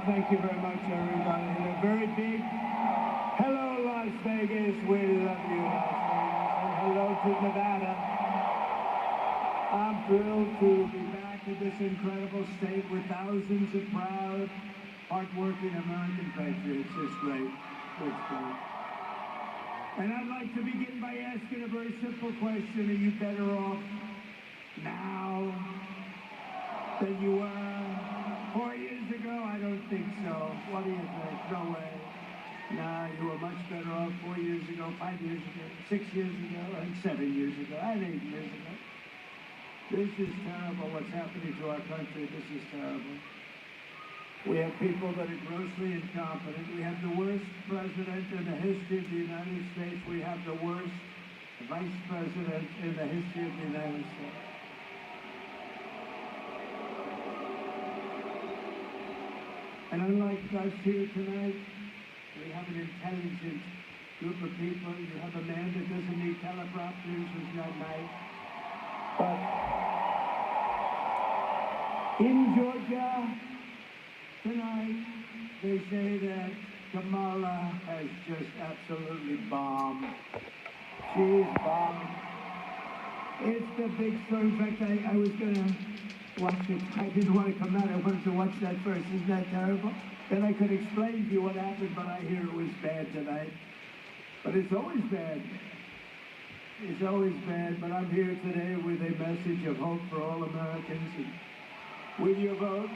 thank you very much, everybody. And a very big hello, Las Vegas. We love you, Las Vegas. And hello to Nevada. I'm thrilled to be back in this incredible state with thousands of proud, hardworking American patriots. It's great. It's great. And I'd like to begin by asking a very simple question. Are you better off now than you were 4 years ago? I don't think so. What do you think? No way. Nah, you were much better off 4 years ago, 5 years ago, 6 years ago, and 7 years ago, and 8 years ago. This is terrible what's happening to our country. This is terrible. We have people that are grossly incompetent. We have the worst president in the history of the United States. We have the worst vice president in the history of the United States. And unlike us here tonight, we have an intelligent group of people. You have a man that doesn't need teleprompters, who's not nice. But in Georgia tonight, they say that Kamala has just absolutely bombed. She's bombed. It's the big story. In fact, I was going to watch it. I didn't want to come out. I wanted to watch that first. Isn't that terrible? Then I could explain to you what happened, but I hear it was bad tonight. But it's always bad. It's always bad, but I'm here today with a message of hope for all Americans. And with your vote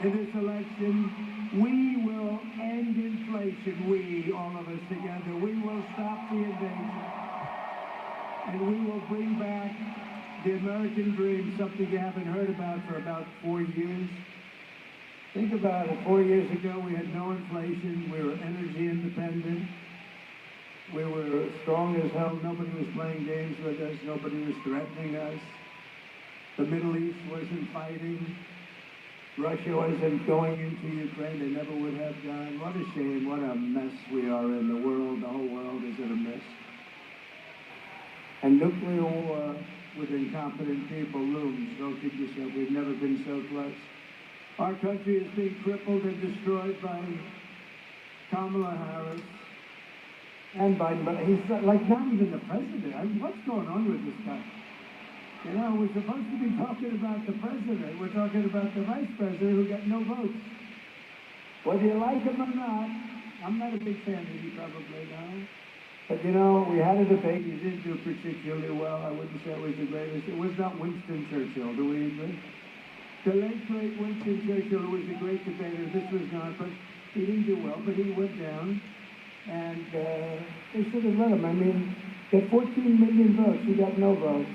in this election, we will end inflation. We, all of us together, we will stop the invasion. And we will bring back the American dream, something you haven't heard about for about 4 years. Think about it. 4 years ago, we had no inflation. We were energy independent. We were strong as hell. Nobody was playing games with us. Nobody was threatening us. The Middle East wasn't fighting. Russia wasn't going into Ukraine. They never would have gone. What a shame. What a mess we are in the world. The whole world is in a mess. And nuclear war with incompetent people looms. Don't kid yourself. We've never been so close. Our country is being crippled and destroyed by Kamala Harris and Biden, but he's like not even the president. I mean, what's going on with this guy? You know, we're supposed to be talking about the president. We're talking about the vice president who got no votes. Whether you like him or not, I'm not a big fan of you probably now. But you know, we had a debate. He didn't do particularly well. I wouldn't say it was the greatest. It was not Winston Churchill. Do we agree? The late great Winston Churchill was a great debater. This was not, but he didn't do well. But he went down, and they should have let him. I mean, he had 14 million votes. He got no votes,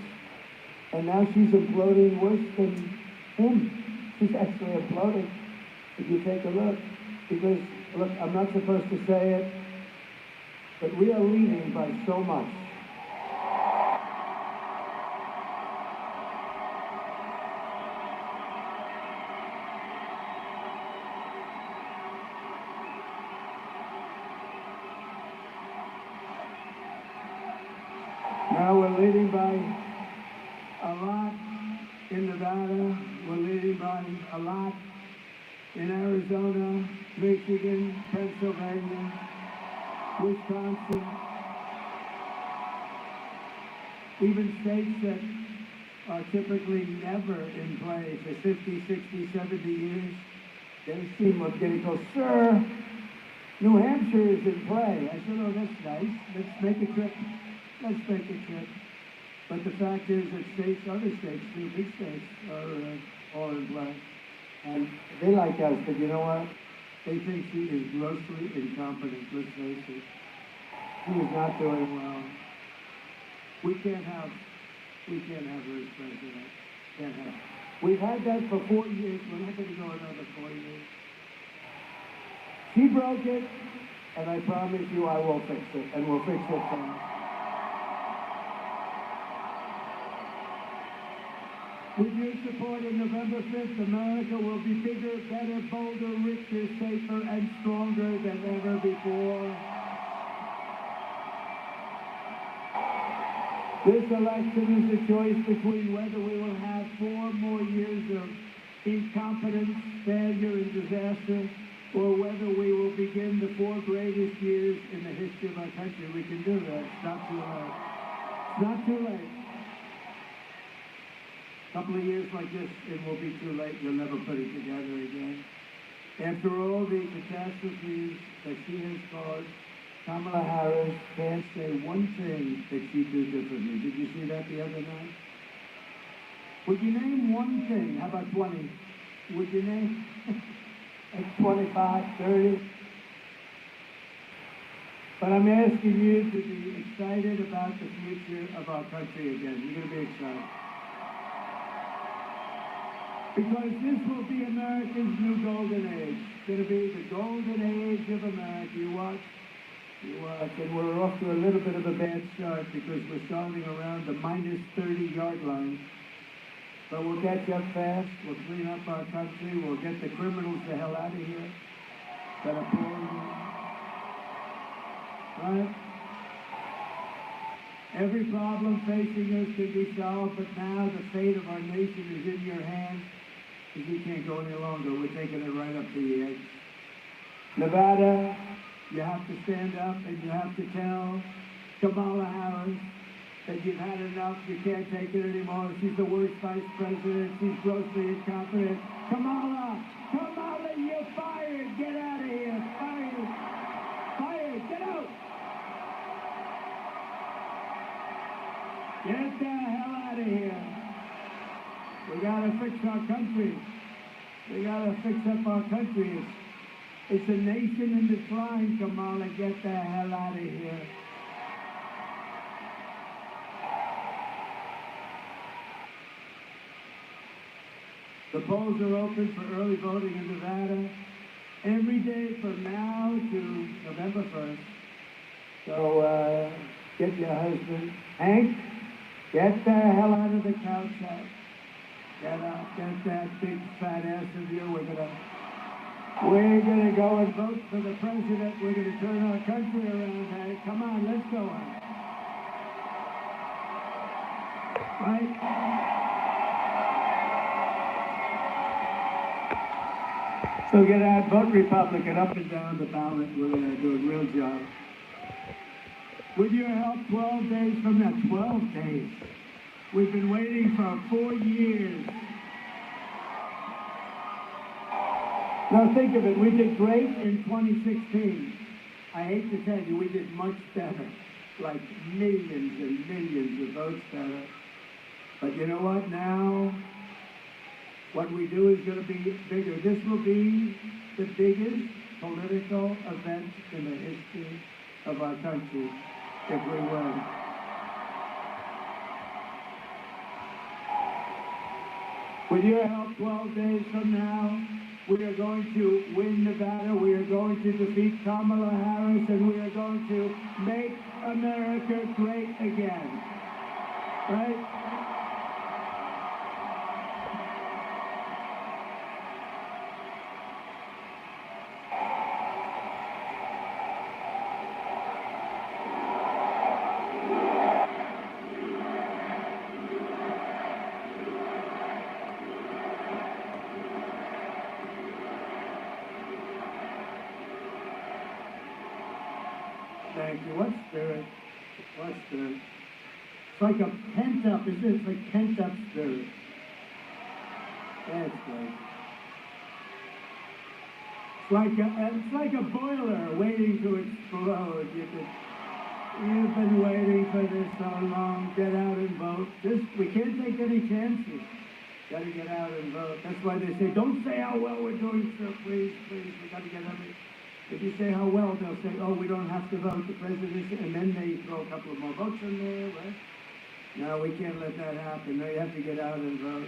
and now she's imploding worse than him. She's actually imploding. If you take a look, because look, I'm not supposed to say it, but we are leading by so much. Now we're leading by a lot in Nevada. We're leading by a lot in Arizona, Michigan, Pennsylvania, Wisconsin. Even states that are typically never in play for 50, 60, 70 years. They seem like getting close. Sir, New Hampshire is in play. I said, oh, that's nice. Let's make a trip. Let's make a trip. But the fact is that states, other states, too, big states, are all in play. And they like us, but you know what? They think she is grossly incompetent. Let's face it. She is not doing well. We can't have her as president. Can't have her. We've had that for 4 years. We're not going to go another 4 years. She broke it, and I promise you I will fix it, and we'll fix it fast. With your support on November 5th, America will be bigger, better, bolder, richer, safer, and stronger than ever before. This election is a choice between whether we will have 4 more years of incompetence, failure, and disaster, or whether we will begin the 4 greatest years in the history of our country. We can do that. It's not too late. It's not too late. A couple of years like this, it will be too late. You'll never put it together again. After all the catastrophes that she has caused, Kamala Harris can't say one thing that she'd do differently. Did you see that the other night? Would you name one thing? How about 20? Would you name like 25, 30? But I'm asking you to be excited about the future of our country again. You're going to be excited. Because this will be America's new golden age. It's going to be the golden age of America. You watch. And we're off to a little bit of a bad start because we're starting around the minus 30-yard line. But we'll catch up fast. We'll clean up our country. We'll get the criminals the hell out of here that are pouring in. Right? Every problem facing us can be solved, but now the fate of our nation is in your hands because we can't go any longer. We're taking it right up to the edge. Nevada, you have to stand up and you have to tell Kamala Harris that you've had enough, you can't take it anymore. She's the worst vice president. She's grossly incompetent. Kamala, you're fired. Get out of here. Fired. Get out. Get the hell out of here. We gotta fix our country. We gotta fix up our country. It's a nation in decline, Kamala. Get the hell out of here. The polls are open for early voting in Nevada every day from now to November 1st. So get your husband, Hank, get the hell out of the couch. Get up, get that big fat ass of you. We're gonna go and vote for the president. We're gonna turn our country around, Hank. Come on, let's go on. Right? So get out, vote Republican, up and down the ballot. We're going to do a real job. With your help, 12 days from now, 12 days. We've been waiting for 4 years. Now think of it, we did great in 2016. I hate to tell you, we did much better, like millions and millions of votes better. But you know what, now, what we do is going to be bigger. This will be the biggest political event in the history of our country if we win. With your help, 12 days from now, we are going to win Nevada. We are going to defeat Kamala Harris, and we are going to make America great again. Right? Thank you. What spirit? What spirit? It's like a pent-up, isn't it? It's like pent-up spirit. That's great. It's like a boiler waiting to explode. You've been waiting for this so long. Get out and vote. We can't take any chances. Got to get out and vote. That's why they say, don't say how well we're doing, sir. Please, we got to get everything. If you say how well, they'll say, oh, we don't have to vote the presidency, and then they throw a couple of more votes in there, right? No, we can't let that happen. No, you have to get out and vote.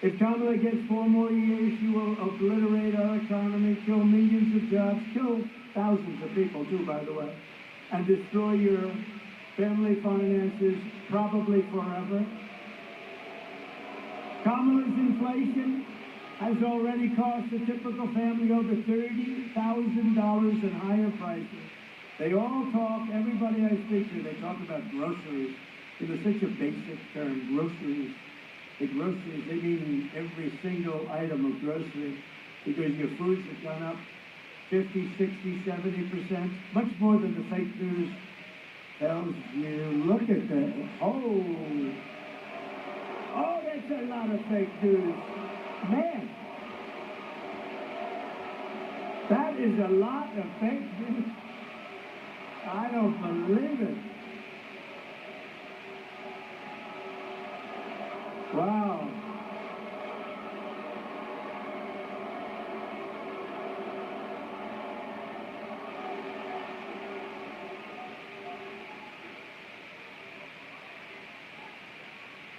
If Kamala gets 4 more years, she will obliterate our economy, kill millions of jobs, kill thousands of people, too, by the way, and destroy your family finances, probably forever. Kamala's inflation has already cost a typical family over $30,000 in higher prices. They all talk, everybody I speak to, they talk about groceries. It was such a basic term, groceries. The groceries, they mean every single item of grocery. because your foods have gone up 50, 60, 70%, much more than the fake news tells you. Look at that. Oh, that's a lot of fake news. Man, that is a lot of fake news. I don't believe it. Wow.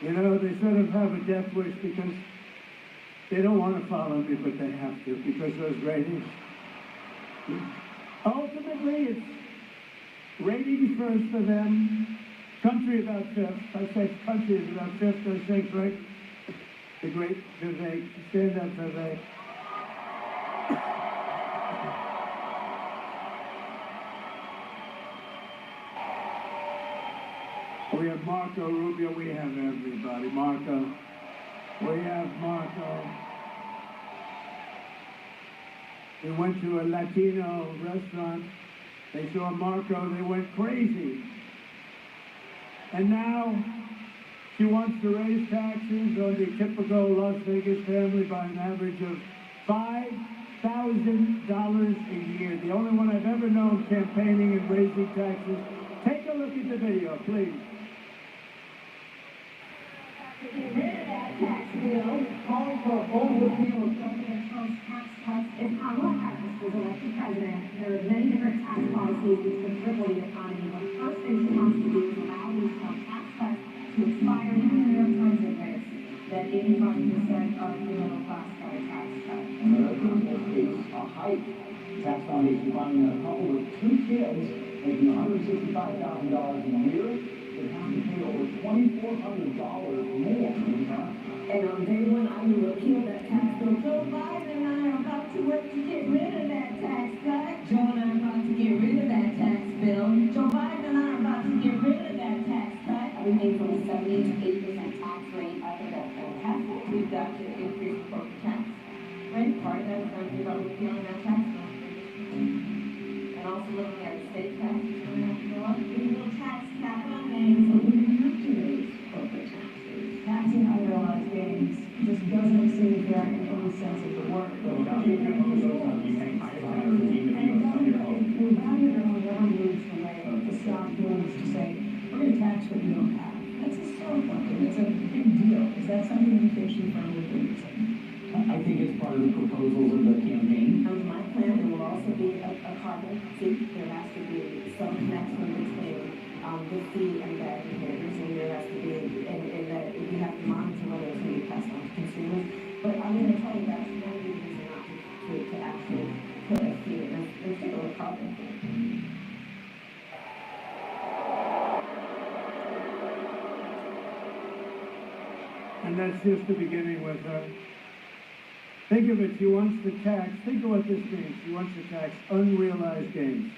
You know, they sort of have a death wish because they don't want to follow me, but they have to because those ratings. Ultimately, it's ratings first for them. Country about fifth. I say country is about fifth or sixth, right? The great Vivek. Stand up, Vivek. We have Marco Rubio. We have everybody. Marco. We have Marco. We went to a Latino restaurant. They saw Marco. They went crazy. And now she wants to raise taxes on the typical Las Vegas family by an average of $5,000 a year. The only one I've ever known campaigning and raising taxes. Take a look at the video, please. Get rid of that tax bill, calling for a bold repeal of President Trump's tax cuts. If Kamala Harris was elected president, there are many different tax policies which could cripple the economy. But the first thing she wants to do is allow these tax cuts to expire. And the New York Times admits that 85% of the middle class got a tax cut. Americans will face a hike. Tax foundation finding that a couple with 2 kids making $165,000 a year would have to pay over $2,400 more in tax. And on day one, I will repeal that tax bill. Joe Biden and I are about to work to get rid of that tax cut. Joe and I are about to get rid of that tax bill. Joe Biden and I are about to get rid of that tax cut. Everything from a 70 to 80% tax rate, I think that's fantastic. We've got to increase the corporate tax rate. Part of that is going to be about repealing that tax bill. And also looking at state taxes, we're going to have to go up. We will tax capital gains, so we have to raise corporate taxes. Taxing unrealized gains just doesn't seem fair in any sense of the word. We're valued on never moves the way the stock moves to say, we're going to tax what you don't have. That's historical. It's a big deal. Is that something you think she firmly believes in? I think it's part of the proposals of the campaign. Under my plan, there will also be a carbon fee. There has to be some connection between the fee and the behaviors, and there has to be, and that we have to monitor whether it's going to be passed on to consumers. But I'm going to tell you that's one reason not to actually put a fee in. Let's take a look at carbon fee. And that's just the beginning with her. Think of it, she wants to tax, think of what this means. She wants to tax unrealized gains.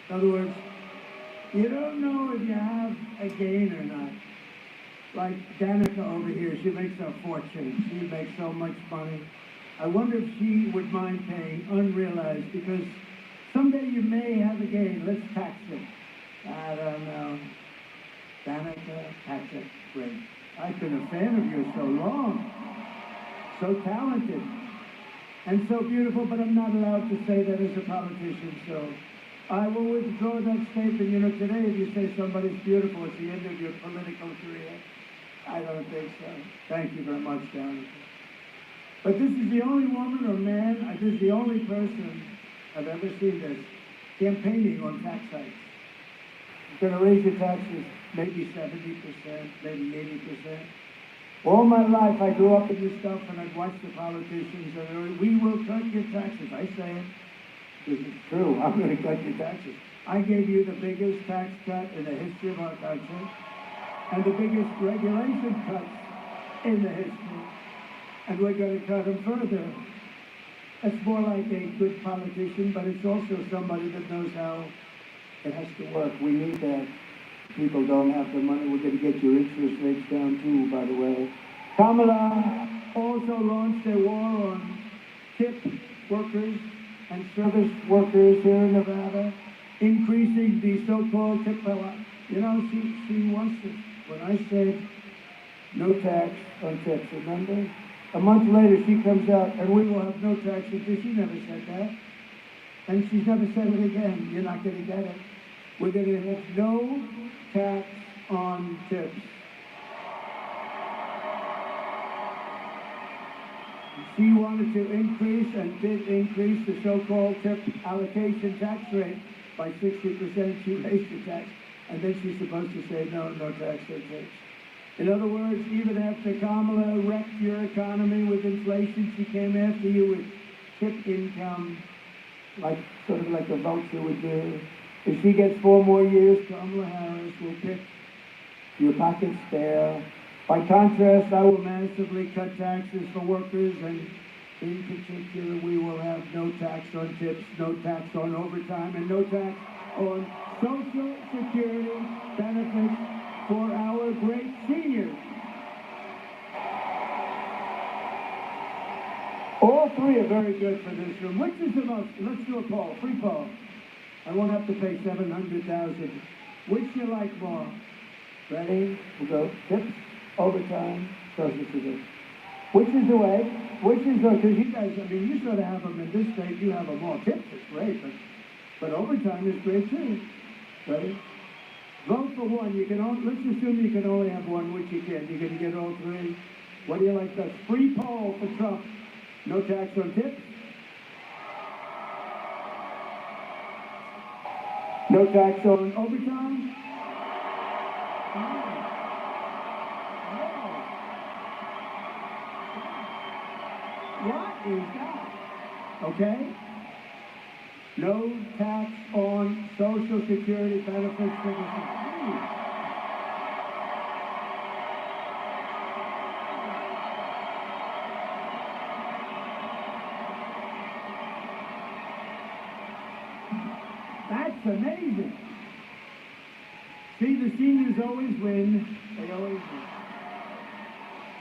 In other words, you don't know if you have a gain or not. Like Danica over here, she makes a fortune. She makes so much money. I wonder if she would mind paying unrealized, because someday you may have a gain. Let's tax it. I don't know. Danica, tax it. Great. I've been a fan of yours so long. So talented. And so beautiful, but I'm not allowed to say that as a politician, so I will withdraw that statement. You know, today if you say somebody's beautiful, it's the end of your political career. I don't think so. Thank you very much, Danica. But this is the only woman or man, this is the only person I've ever seen this campaigning on tax hikes. You're going to raise your taxes maybe 70%, maybe 80%. All my life, I grew up in this stuff, and I'd watch the politicians, and we will cut your taxes. I say it because it's true. I'm going to cut your taxes. I gave you the biggest tax cut in the history of our country, and the biggest regulation cuts in the history. And we're going to cut them further. That's more like a good politician, but it's also somebody that knows how it has to work. We need that. People don't have the money. We're going to get your interest rates down too, by the way. Kamala also launched a war on tip workers and service workers here in Nevada, increasing the so-called tip. You know, she wants this. When I said no tax on tips, remember? A month later, she comes out, and we will have no tax on tips. She never said that. And she's never said it again. You're not going to get it. We're going to have no tax on tips. She wanted to increase and did increase the so-called tip allocation tax rate by 60%. She raised the tax, and then she's supposed to say no tax on tips. In other words, even after Kamala wrecked your economy with inflation, she came after you with tip income, sort of like a vulture would do. If she gets 4 more years, Kamala Harris will pick your pockets bare. By contrast, I will massively cut taxes for workers, and in particular, we will have no tax on tips, no tax on overtime, and no tax on Social Security benefits for our great seniors. All three are very good for this room. Which is the most? Let's do a poll, free poll. I won't have to pay $700,000. Which you like more? Ready? We'll go tips, overtime, Social Security. Which is the way? Which is the, because you guys, I mean, you sort of have them in this state, you have them all. Tips is great, but overtime is great too. Ready? Vote for one. You can let's assume you can only have one, which you can. You're going to get all three. What do you like best? Free poll for Trump. No tax on tips. No tax on overtime. What is that? Okay. No tax on Social Security benefits for the seniors. That's amazing. See, the seniors always win. They always win.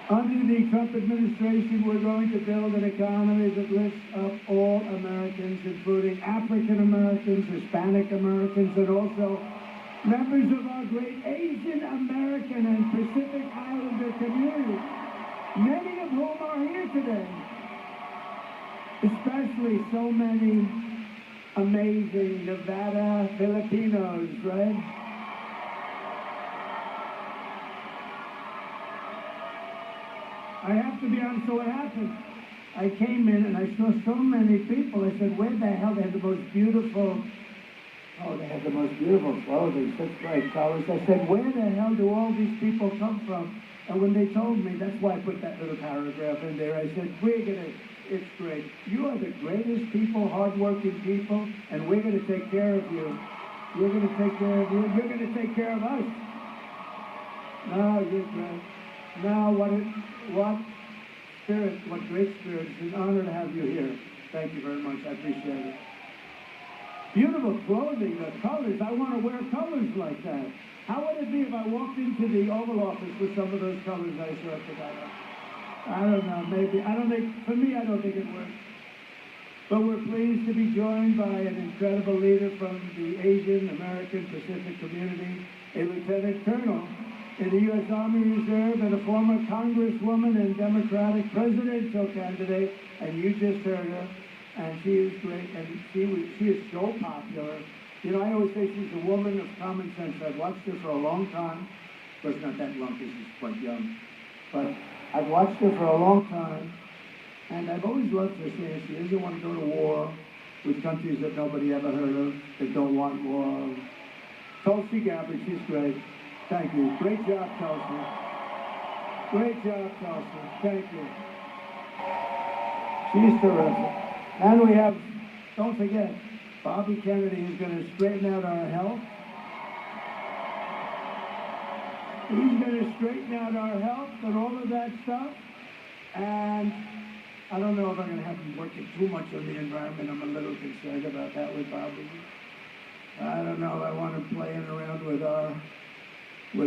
Under the Trump administration, we're going to build an economy that lifts up all Americans, including African Americans, Hispanic Americans, and also members of our great Asian American and Pacific Islander community, many of whom are here today, especially so many amazing Nevada Filipinos, right? I have to be honest, so what happened? I came in and I saw so many people. I said, where the hell? They had the most beautiful, they had the most beautiful clothing, such bright colors. I said, where the hell do all these people come from? And when they told me, that's why I put that little paragraph in there. I said, it's great. You are the greatest people, hardworking people, and we're going to take care of you. We're going to take care of you. You're going to take care of us. No, you're great. Now, what spirit, what great spirit. It's an honor to have you here. Thank you very much. I appreciate it. Beautiful clothing, the colors. I want to wear colors like that. How would it be if I walked into the Oval Office with some of those colors I saw today? I don't know, maybe. For me, I don't think it works. But we're pleased to be joined by an incredible leader from the Asian American Pacific community, a lieutenant colonel in the U.S. Army Reserve and a former congresswoman and Democratic presidential candidate, and you just heard her, and she is great, and she is so popular. You know, I always say she's a woman of common sense. I've watched her for a long time. Of course, not that long because she's quite young, but I've watched her for a long time, and I've always loved her saying she doesn't want to go to war with countries that nobody ever heard of, that don't want war. Tulsi Gabbard, she's great. Thank you. Great job, Tulsi. Great job, Tulsi. Thank you. She's terrific. And we have, don't forget, Bobby Kennedy is going to straighten out our health. He's going to straighten out our health and all of that stuff. And I don't know if I'm going to have him working too much on the environment. I'm a little concerned about that with Bobby. I don't know. I want him playing around with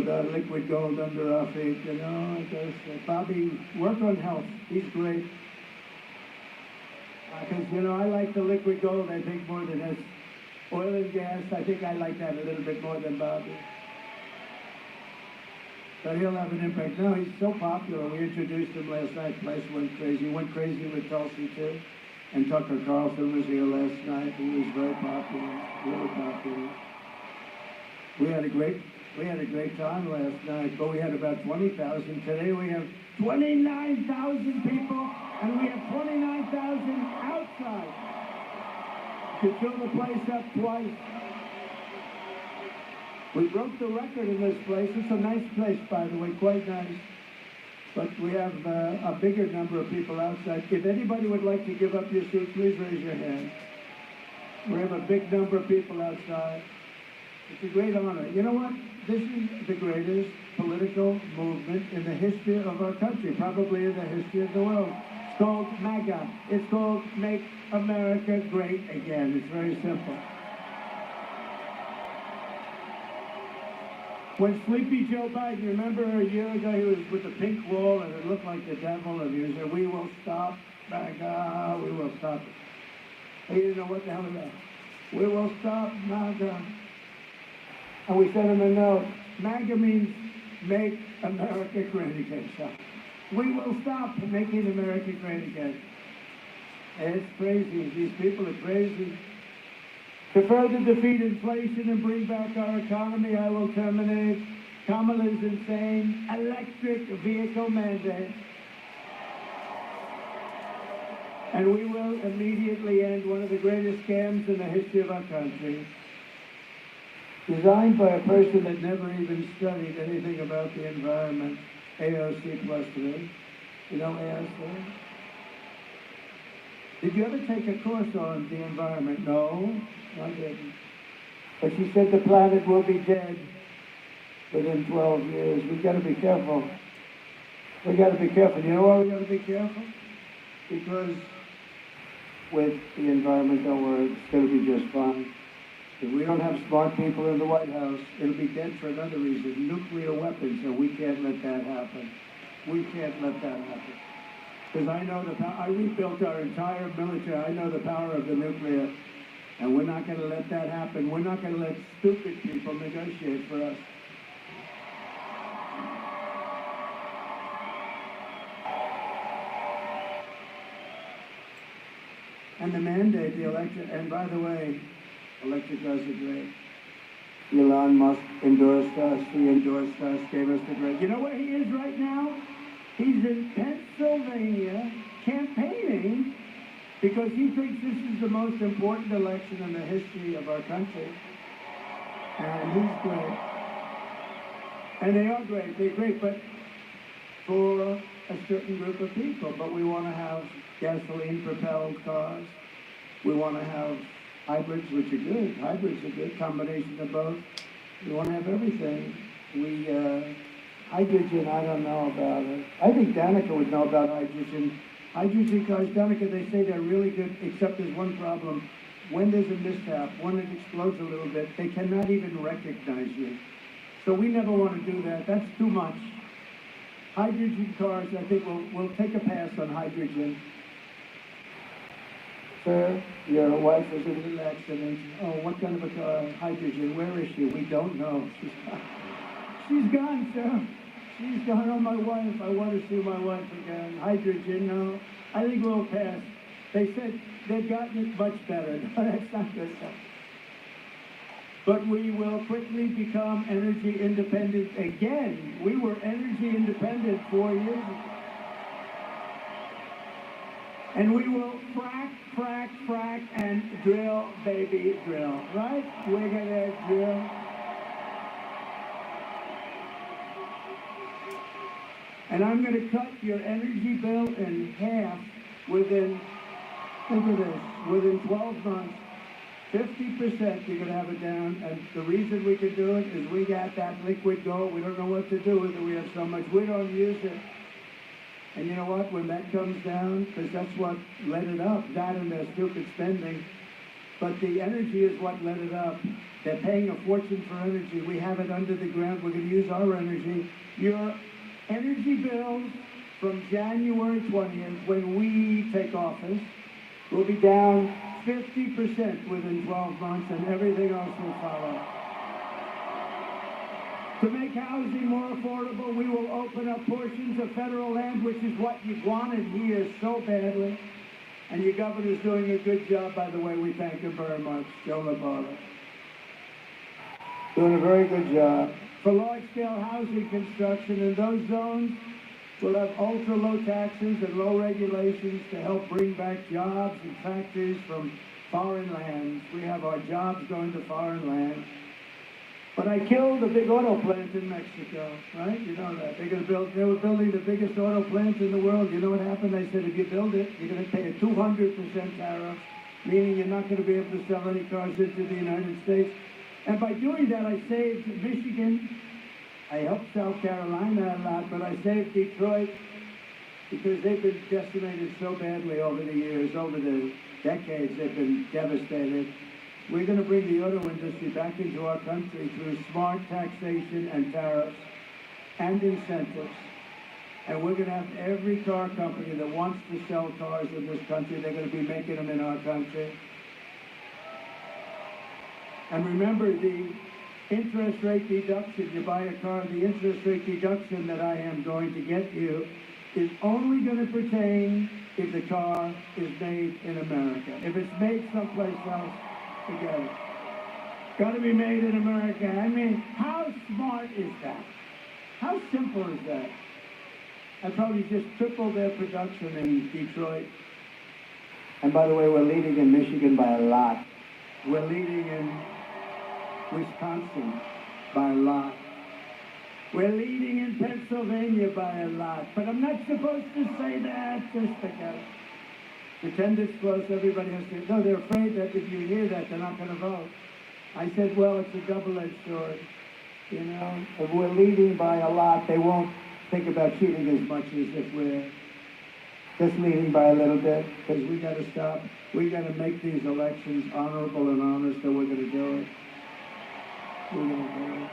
our liquid gold under our feet, you know. I guess Bobby, work on health. He's great. Because, you know, I like the liquid gold, I think, more than this. Oil and gas, I think I like that a little bit more than Bobby. But he'll have an impact. No, he's so popular. We introduced him last night. The place went crazy. He went crazy with Tulsi, too. And Tucker Carlson was here last night. He was very popular, really popular. We had a great time last night, but we had about 20,000. Today we have 29,000 people, and we have 29,000 outside. To fill the place up twice. We broke the record in this place. It's a nice place, by the way, quite nice. But we have a bigger number of people outside. If anybody would like to give up your seat, please raise your hand. We have a big number of people outside. It's a great honor. You know what? This is the greatest political movement in the history of our country, probably in the history of the world. It's called MAGA. It's called Make America Great Again. It's very simple. When Sleepy Joe Biden, remember a year ago, he was with the pink wall and it looked like the devil, and he was there, we will stop MAGA, we will stop it. He didn't know what the hell it was. We will stop MAGA. And we sent him a note. MAGA means Make America Great Again. So we will stop making America great again. It's crazy. These people are crazy. To further defeat inflation and bring back our economy, I will terminate Kamala's insane electric vehicle mandate. And we will immediately end one of the greatest scams in the history of our country. Designed by a person that never even studied anything about the environment, AOC plus 3. You know AOC? Did you ever take a course on the environment? No, I didn't. But she said the planet will be dead within 12 years. We got to be careful. We got to be careful. You know why we got to be careful? Because with the environment, don't worry, it's going to be just fine. If we don't have smart people in the White House, it'll be dead for another reason, nuclear weapons, and we can't let that happen. We can't let that happen. Because I know I rebuilt our entire military. I know the power of the nuclear, and we're not going to let that happen. We're not going to let stupid people negotiate for us. And the mandate, the electric, and by the way, electric cars are great. Elon Musk endorsed us, he endorsed us, gave us the great. You know where he is right now? He's in Pennsylvania campaigning because he thinks this is the most important election in the history of our country. And he's great. And they are great, they're great, but for a certain group of people. But we want to have gasoline-propelled cars. We want to have hybrids, which are good. Hybrids are good, combination of both. We want to have everything. Hydrogen, I don't know about it. I think Danica would know about hydrogen. Hydrogen cars, Danica, they say they're really good, except there's one problem. When there's a mishap, when it explodes a little bit, they cannot even recognize you. So we never want to do that. That's too much. Hydrogen cars, I think we'll take a pass on hydrogen. Sir, your wife was in a little accident. Oh, what kind of a car? Hydrogen. Where is she? We don't know. She's gone, sir. She's gone. Oh, my wife. I want to see my wife again. Hydrogen, no. I think we'll pass. They said they've gotten it much better. No, that's not good stuff. But we will quickly become energy independent again. We were energy independent 4 years ago. And we will frack, frack, frack, and drill, baby, drill. Right? We're going to drill. And I'm going to cut your energy bill in half within, look at this, within 12 months. 50% you're going to have it down, and the reason we can do it is we got that liquid gold. We don't know what to do with it. We have so much. We don't use it. And you know what? When that comes down, because that's what let it up, that and their stupid spending, but the energy is what let it up. They're paying a fortune for energy. We have it under the ground. We're going to use our energy. Your energy bills from January 20th, when we take office, will be down 50% within 12 months, and everything else will follow. To make housing more affordable, we will open up portions of federal land, which is what you've wanted here so badly. And your governor's doing a good job, by the way. We thank him very much, Joe Labarta. Doing a very good job. For large-scale housing construction in those zones, we'll have ultra-low taxes and low regulations to help bring back jobs and factories from foreign lands. We have our jobs going to foreign lands. But I killed a big auto plant in Mexico, right? You know that. They were building the biggest auto plant in the world. You know what happened? They said, if you build it, you're going to pay a 200% tariff, meaning you're not going to be able to sell any cars into the United States. And by doing that, I saved Michigan. I helped South Carolina a lot, but I saved Detroit because they've been decimated so badly over the years, over the decades. They've been devastated. We're going to bring the auto industry back into our country through smart taxation and tariffs and incentives. And we're going to have every car company that wants to sell cars in this country, they're going to be making them in our country. And remember, the interest rate deduction, you buy a car, the interest rate deduction that I am going to get you is only going to pertain if the car is made in America. If it's made someplace else, forget it. Got to be made in America. I mean, how smart is that? How simple is that? I probably just tripled their production in Detroit. And by the way, we're leading in Michigan by a lot. We're leading in Wisconsin by a lot. We're leading in Pennsylvania by a lot. But I'm not supposed to say that, just because. Pretend it's close, everybody has to. No, they're afraid that if you hear that, they're not going to vote. I said, well, it's a double-edged sword. You know, if we're leading by a lot, they won't think about cheating as much as if we're just leading by a little bit, because we got to stop. We got to make these elections honorable and honest, so we're going to do it. We're going to do it.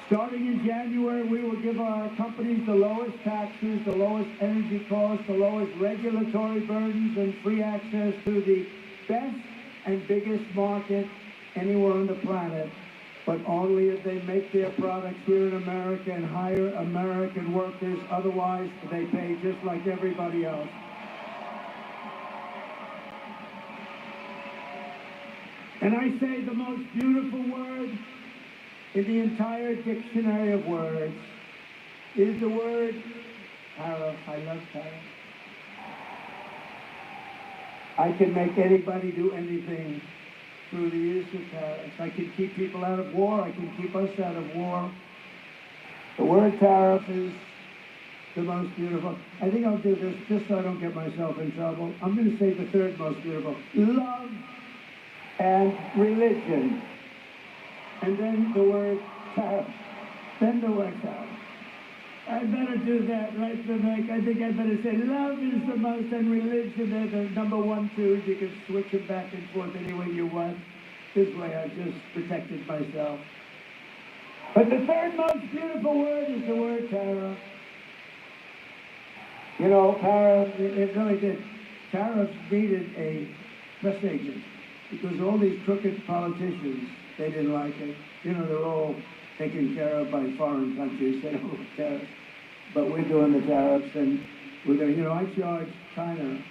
Starting in January, we will give our companies the lowest taxes, the lowest energy costs, the lowest regulatory burdens, and free access to the best and biggest market anywhere on the planet, but only if they make their products here in America and hire American workers. Otherwise, they pay just like everybody else. And I say the most beautiful word in the entire dictionary of words is the word tariff. I love tariff. I can make anybody do anything through the use of tariffs. I can keep people out of war. I can keep us out of war. The word tariff is the most beautiful. I think I'll do this just so I don't get myself in trouble. I'm going to say the third most beautiful. Love and religion. And then the word tariff. Then the word tariff. I better do that, right, Vivek? I think I better say love is the most, and religion are the number 1, 2. You can switch it back and forth any way you want. This way I've just protected myself. But the third most beautiful word is the word tariff. You know, tariff, it really did. Tariffs needed a press agent because all these crooked politicians, they didn't like it. You know, they're all taken care of by foreign countries. They don't like tariffs. But we're doing the tariffs, and we're going to, you know, I charged China.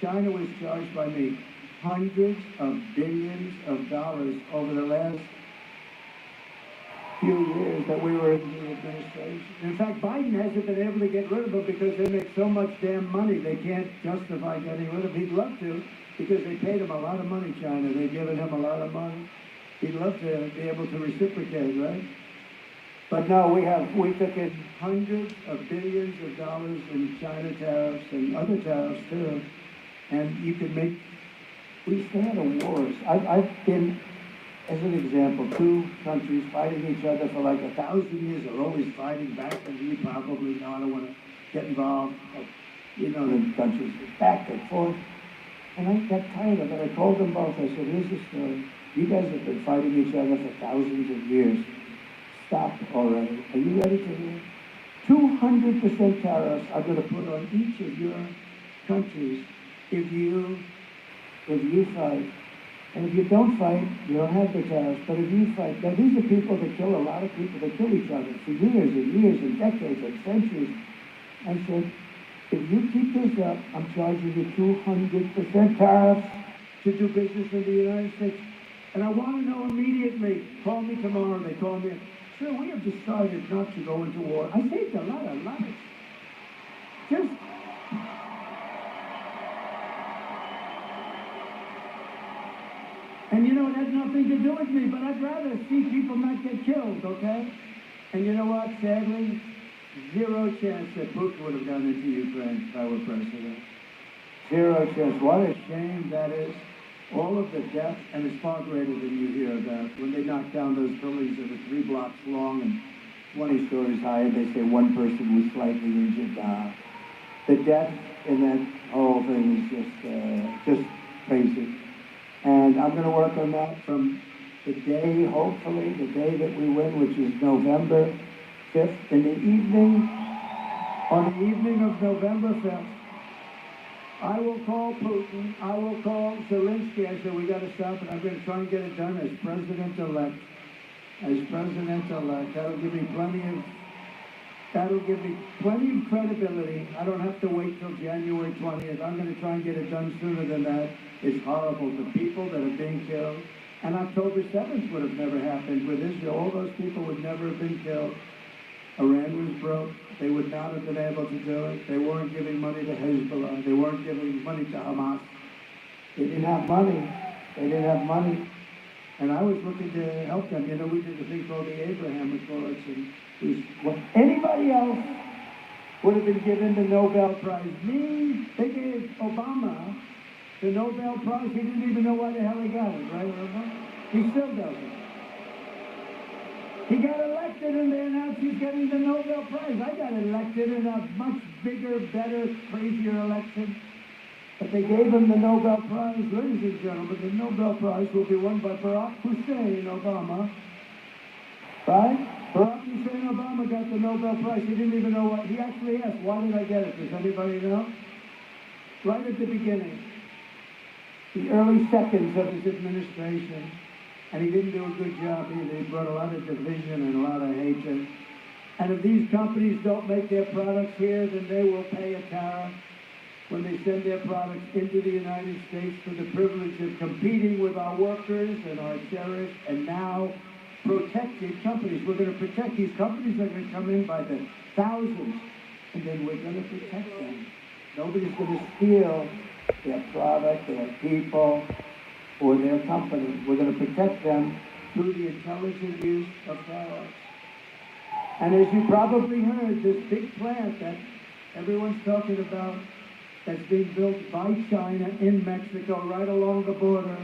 China was charged by me hundreds of billions of dollars over the last few years that we were in the administration. In fact, Biden hasn't been able to get rid of them because they make so much damn money, they can't justify getting rid of them. He'd love to, because they paid him a lot of money, China. They've given him a lot of money. He'd love to be able to reciprocate, right? But no, we took in hundreds of billions of dollars in China tariffs and other tariffs too. And you can make, we stay out of wars. I've been, as an example, 2 countries fighting each other for like 1,000 years. They're always fighting back, and you probably know, I don't want to get involved. But you know the countries, back and forth. And I got tired of it. I told them both, I said, here's the story. You guys have been fighting each other for thousands of years. Stop already. Are you ready to hear? 200% tariffs are going to put on each of your countries if you fight, and if you don't fight, you don't have the tariffs, but if you fight, now these are people that kill a lot of people, that kill each other for years and years and decades and centuries. I said, if you keep this up, I'm charging you 200% tariffs to do business in the United States. And I want to know immediately, call me tomorrow. They call me, sir, we have decided not to go into war. I saved a lot of lives. Just, and you know, it has nothing to do with me, but I'd rather see people not get killed, okay? And you know what, sadly, zero chance that Putin would have gone into Ukraine if I were president. Zero chance. What a shame that is. All of the death, and it's far greater than you hear about. When they knocked down those buildings that were 3 blocks long and 20 stories high, and they say one person was slightly injured. The death in that whole thing is just crazy. And I'm going to work on that from the day, hopefully, the day that we win, which is November 5th, in the evening, on the evening of November 5th. I will call Putin, I will call Zelensky. I said, we got to stop it. I'm going to try and get it done as president-elect. As president-elect. That'll give me plenty of credibility. I don't have to wait till January 20th. I'm going to try and get it done sooner than that. It's horrible. The people that are being killed. And October 7th would have never happened with Israel. All those people would never have been killed. Iran was broke. They would not have been able to do it. They weren't giving money to Hezbollah. They weren't giving money to Hamas. They didn't have money. They didn't have money. And I was looking to help them. You know, we did a thing called the Abraham Accords. And it was what anybody else would have been given the Nobel Prize. Me, they gave Obama the Nobel Prize. He didn't even know why the hell he got it, right, Obama? He still doesn't. He got elected and they announced he's getting the Nobel Prize. I got elected in a much bigger, better, crazier election. But they gave him the Nobel Prize. Ladies and gentlemen, the Nobel Prize will be won by Barack Hussein Obama. Right? Barack Hussein Obama got the Nobel Prize. He didn't even know what. He actually asked, why did I get it? Does anybody know? Right at the beginning. The early seconds of his administration. And he didn't do a good job either. He brought a lot of division and a lot of hatred. And if these companies don't make their products here, then they will pay a tariff when they send their products into the United States for the privilege of competing with our workers and our cherished and now protected companies. We're going to protect these companies. That are going to come in by the thousands, and then we're going to protect them. Nobody's going to steal their product, their people, or their company. We're going to protect them through the intelligent use of tariffs. And as you probably heard, this big plant that everyone's talking about that's being built by China in Mexico right along the border,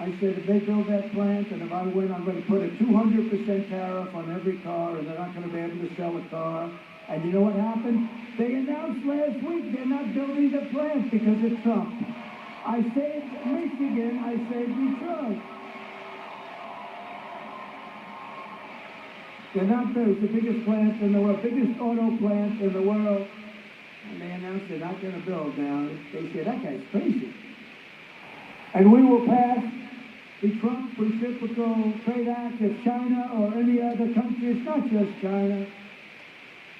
I said if they build that plant and if I win, I'm going to put a 200% tariff on every car and they're not going to be able to sell a car. And you know what happened? They announced last week they're not building the plant because of Trump. I saved Michigan, I saved Detroit. They're not there. It's the biggest plant in the world, biggest auto plant in the world. And they announced they're not going to build now. They say, that guy's crazy. And we will pass the Trump Reciprocal Trade Act if China or any other country, it's not just China,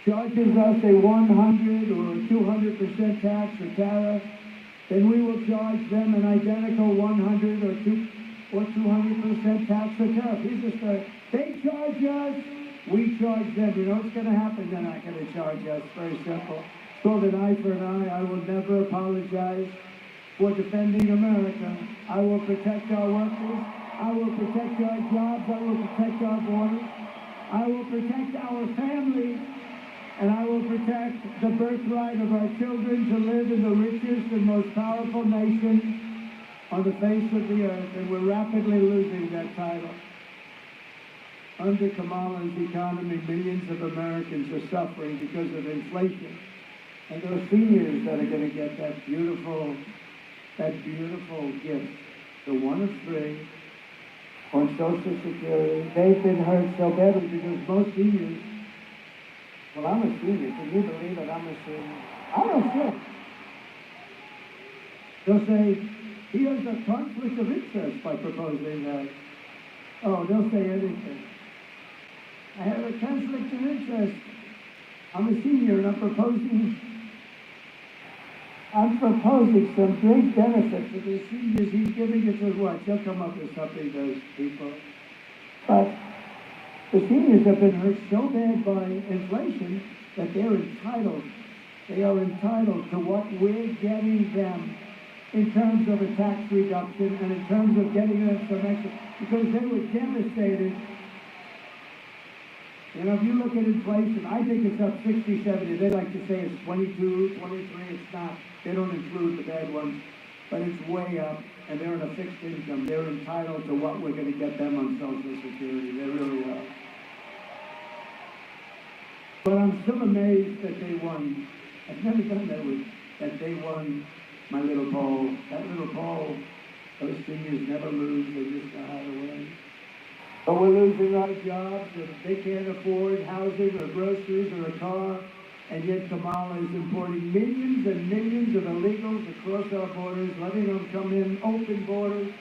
charges us a 100 or 200% tax or tariff, then we will charge them an identical 100 or 200% tax or tariff. Here's the story. They charge us, we charge them. You know what's going to happen? They're not going to charge us. Very simple. It's called an eye for an eye. I will never apologize for defending America. I will protect our workers. I will protect our jobs. I will protect our borders. I will protect our families. And I will protect the birthright of our children to live in the richest and most powerful nation on the face of the earth. And we're rapidly losing that title. Under Kamala's economy, millions of Americans are suffering because of inflation. And those seniors that are going to get that beautiful gift, the one of three, on Social Security, they've been hurt so badly because most seniors. Well, I'm a senior. Can you believe it? I'm a senior. I don't feel it. They'll say, he has a conflict of interest by proposing that. Oh, they'll say anything. I have a conflict of interest. I'm a senior and I'm proposing some great benefit for the seniors. He's giving it to what? They'll come up with something, those people. But the seniors have been hurt so bad by inflation that they're entitled. They are entitled to what we're getting them in terms of a tax reduction and in terms of getting them some extra, because they were devastated. You know, if you look at inflation, I think it's up 60, 70. They like to say it's 22, 23. It's not. They don't include the bad ones. But it's way up, and they're on a fixed income. They're entitled to what we're going to get them on Social Security. They really are. But I'm still amazed that they won. I've never done that they won my little poll. That little poll, those seniors never lose. They just know how to win. But we're losing our jobs, and they can't afford housing or groceries or a car, and yet Kamala is importing millions and millions of illegals across our borders, letting them come in, open borders.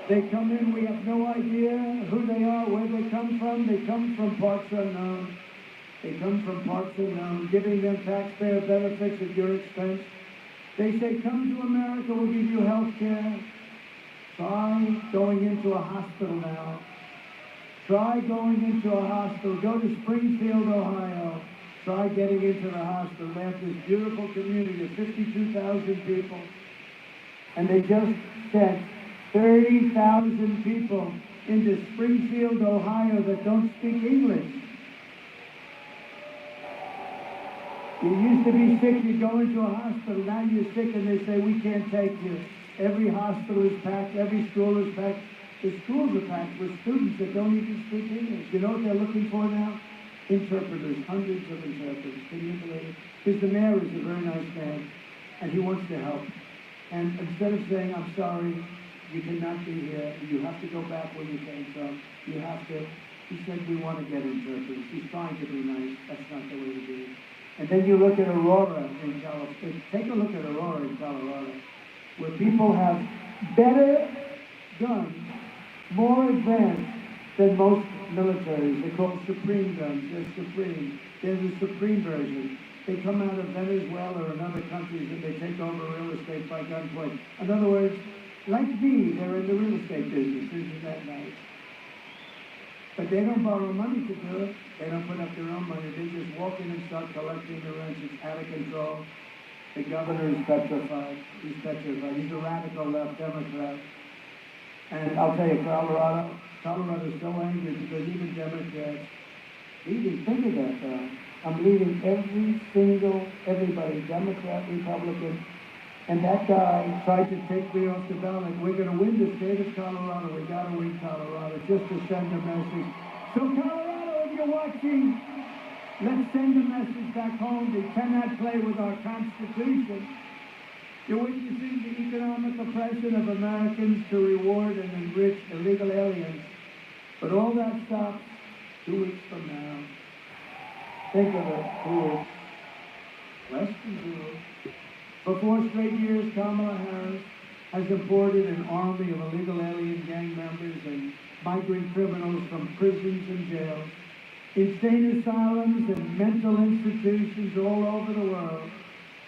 They come in, we have no idea who they are, where they come from. They come from parts unknown. They come from parts unknown, giving them taxpayer benefits at your expense. They say, come to America, we'll give you health care. Try going into a hospital now. Try going into a hospital. Go to Springfield, Ohio. Try getting into the hospital. They have this beautiful community of 52,000 people. And they just sent 30,000 people into Springfield, Ohio that don't speak English. You used to be sick, you go into a hospital. Now you're sick and they say, we can't take you. Every hospital is packed, every school is packed. The schools are packed with students that don't even speak English. You know what they're looking for now? Interpreters, hundreds of interpreters. Can you believe it? Because the mayor is a very nice man, and he wants to help. And instead of saying, I'm sorry, you cannot be here, you have to go back where you came from, you have to, he said, we want to get interpreters. He's trying to be nice. That's not the way to be. And then you look at Aurora in California. Take a look at Aurora in Colorado, where people have better guns, more advanced than most militaries. They're called Supreme guns. They're Supreme. They're the Supreme version. They come out of Venezuela and other countries and they take over real estate by gunpoint. In other words, like me, they're in the real estate business. Isn't that nice? But they don't borrow money to do it. They don't put up their own money. They just walk in and start collecting the rents. It's out of control. The governor is petrified. He's petrified. He's a radical left Democrat. And I'll tell you, Colorado's so angry because even Democrats, even think of that though. I'm leading everybody, Democrat, Republican, and that guy tried to take me off the ballot. We're going to win the state of Colorado. We got to win Colorado, just to send a message. So Colorado, if you're watching, let's send a message back home. They cannot play with our Constitution. You're witnessing the economic oppression of Americans to reward and enrich illegal aliens. But all that stops 2 weeks from now. Think of it, 2 weeks. Less than 2 weeks. For 4 straight years, Kamala Harris has imported an army of illegal alien gang members and migrant criminals from prisons and jails, insane asylums and mental institutions all over the world,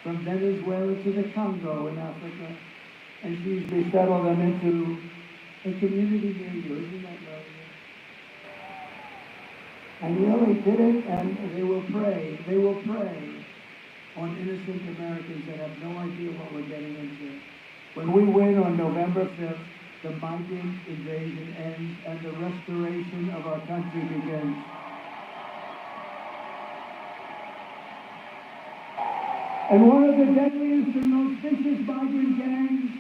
from Venezuela to the Congo in Africa, and she's resettled them into a community near you. Isn't that lovely? And really did it, and they will prey on innocent Americans that have no idea what we're getting into. When we win on November 5th, the migrant invasion ends and the restoration of our country begins. And one of the deadliest and most vicious migrant gangs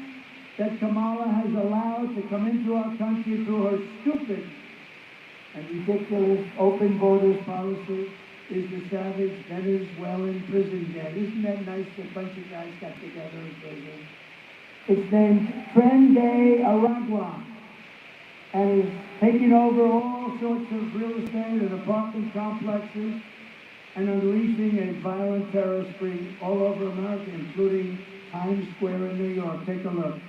that Kamala has allowed to come into our country through her stupid and ridiculous open borders policy is the savage Venezuelan prison gang. Isn't that nice? A bunch of guys got together in prison. It's named Tren de Aragua and is taking over all sorts of real estate and apartment complexes and unleashing a violent terror spree all over America, including Times Square in New York. Take a look.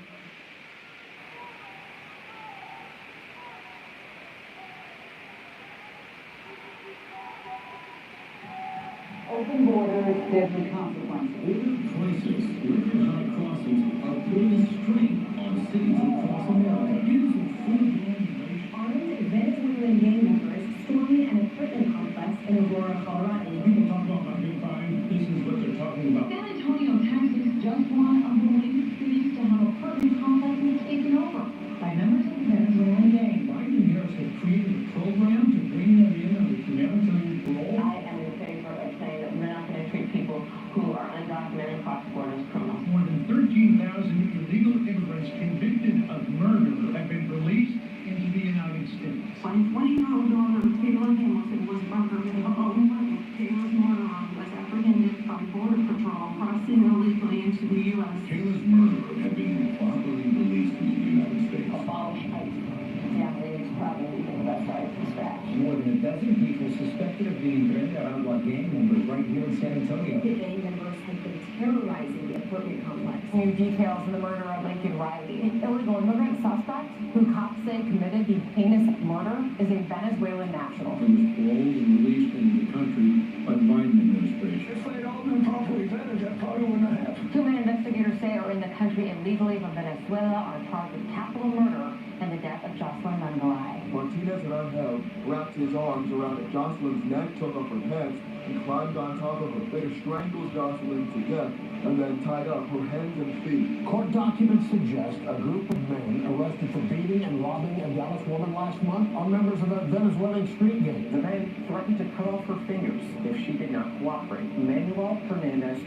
Open borders, deadly consequences. Border crisis. River-high crossings are putting a strain on cities across America. It is a full-blown invasion. Armed Venezuelan gang members storming an apartment complex in Aurora, Colorado. People talk about American crime. This is what they're talking about. San Antonio, Texas, just one of the latest cities to have apartment complexes taken over by members of the Venezuelan gang. Biden and Harris have created a program to bring them in under humanitarian parole. I am in favor of saying that we're not going to treat people who are undocumented cross borders as criminals. More than 13,000 illegal immigrants convicted of murder have been released into the United States. My 20-year-old daughter, Taylor Hamilton, was murdered in her own home. Taylor's murderer was apprehended by Border Patrol crossing illegally into the U.S. Taylor's murderer had been improperly released into the United States. Abolish ICE. Yeah, it's probably the best right from scratch. More than a dozen people suspected of being Agua gang members right here in San Antonio. The gang members have been terrorizing the apartment complex. New details of the murder of Lincoln Riley. An illegal immigrant suspect who cops say committed the heinous murder is a Venezuelan national. He was paroled and released into the country by the Biden administration. If they'd all been properly vetted, that probably wouldn't have happened. Two men investigators say are in the country illegally from Venezuela are charged with capital murder and the death of Jocelyn Mangalai. Martinez and Angel wrapped his arms around Jocelyn's neck, took up her pants, and climbed on top of her. They strangled Jocelyn to death and then tied up her hands and feet. Court documents suggest a group of men arrested for beating and robbing a Dallas woman last month are members of a Venezuelan street gang. The man threatened to cut off her fingers if she did not cooperate. Manuel Hernandez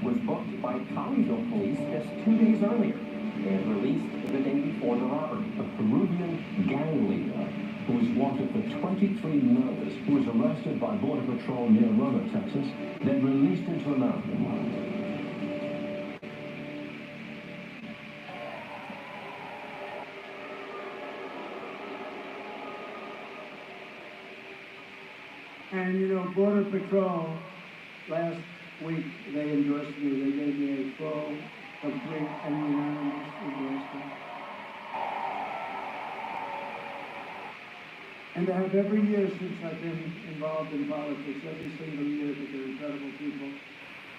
was booked by Colleyville police just 2 days earlier and released the day before the robbery. A Peruvian gang leader who was wanted for 23 murders, who was arrested by Border Patrol near Roma, Texas, then released into America. And you know, Border Patrol, last week they endorsed me. They gave me a full, complete, and unanimous endorsement. And they have every year since I've been involved in politics, every single year, that they're incredible people.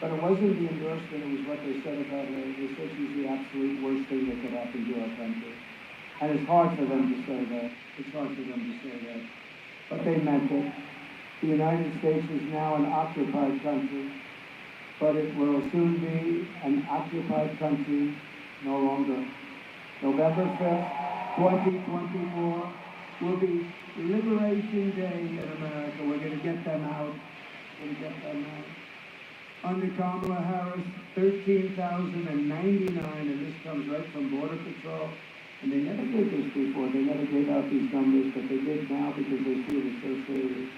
But it wasn't the endorsement, it was what they said about her. They said she's the absolute worst thing that could happen to our country. And it's hard for them to say that. It's hard for them to say that. But they meant it. The United States is now an occupied country, but it will soon be an occupied country no longer. November 5th, 2024 will be Liberation Day in America. We're going to get them out. We're going to get them out. Under Kamala Harris, 13,099, and this comes right from Border Patrol. And they never did this before. They never gave out these numbers, but they did now because they see it so serious.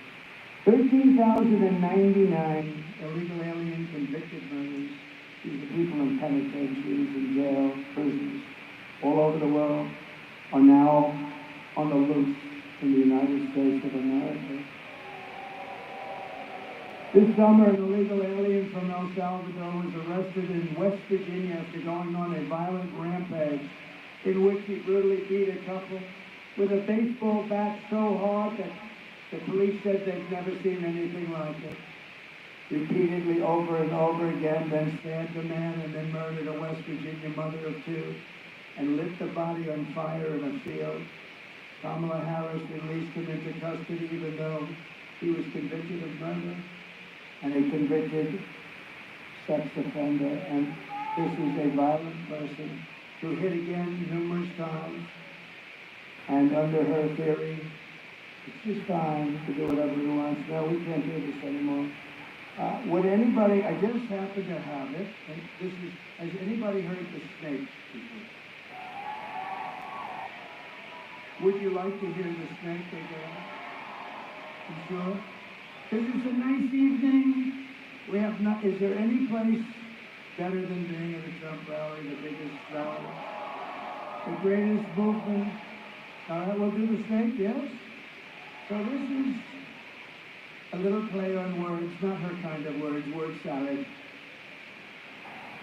13,099 illegal alien convicted murders. These are people in penitentiaries, in jail, prisons, all over the world, are now on the loose in the United States of America. This summer, an illegal alien from El Salvador was arrested in West Virginia after going on a violent rampage in which he brutally beat a couple with a baseball bat so hard that the police said they'd never seen anything like it. Repeatedly, over and over again, then stabbed a man and then murdered a West Virginia mother of two and lit the body on fire in a field. Kamala Harris released him into custody even though he was convicted of murder and a convicted sex offender. And this is a violent person who hit again numerous times. And under her theory, it's just fine to do whatever he wants. No, we can't do this anymore. Would anybody, I just happen to have it, and this is, has anybody heard the snake before? Would you like to hear the snake they go? You sure? This is a nice evening. We have not, is there any place better than being at a Trump rally, the biggest rally, the greatest movement? All right, we'll do the snake, yes? So this is a little play on words, not her kind of words, word salad.